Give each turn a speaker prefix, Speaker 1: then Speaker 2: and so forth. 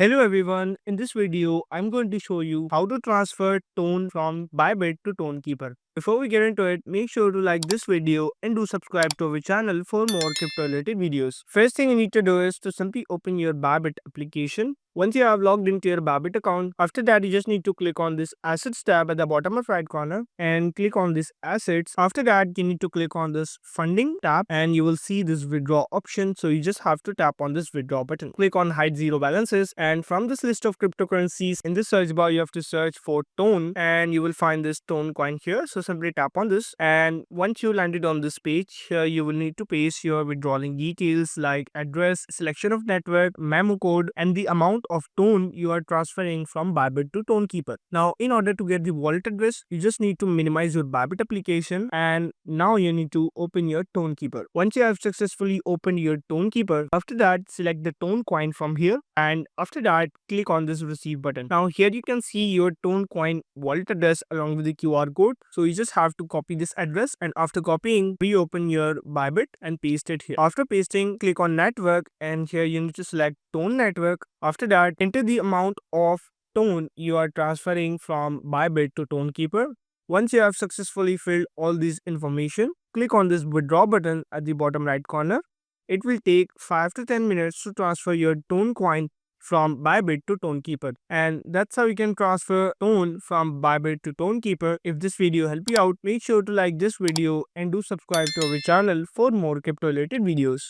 Speaker 1: Hello everyone, in this video I'm going to show you how to transfer Tone from Bybit to Tonkeeper. Before we get into it, make sure to like this video and do subscribe to our channel for more crypto related videos. First thing you need to do is to simply open your Bybit application. Once you have logged into your Bybit account, after that you just need to click on this assets tab at the bottom of right corner and click on this assets. After that you need to click on this funding tab and you will see this withdraw option. So you just have to tap on this withdraw button. Click on hide zero balances and from this list of cryptocurrencies in this search bar you have to search for Tone and you will find this Toncoin here. So simply tap on this and once you landed on this page, here you will need to paste your withdrawing details like address, selection of network, memo code and the amount of Tone you are transferring from Bybit to Tonkeeper. Now in order to get the wallet address, you just need to minimize your Bybit application and now you need to open your Tonkeeper. Once you have successfully opened your Tonkeeper, after that select the Toncoin from here and after that click on this receive button. Now here you can see your Toncoin wallet address along with the QR code. So you just have to copy this address and after copying, reopen your Bybit and paste it here. After pasting, click on network and here you need to select Tone network. After that, enter the amount of Tone you are transferring from Bybit to Tonkeeper. Once you have successfully filled all this information, click on this withdraw button at the bottom right corner. It will take 5 to 10 minutes to transfer your Tone coin from Bybit to Tonkeeper. And that's how you can transfer Tone from Bybit to Tonkeeper. If this video helped you out, make sure to like this video and do subscribe to our channel for more crypto related videos.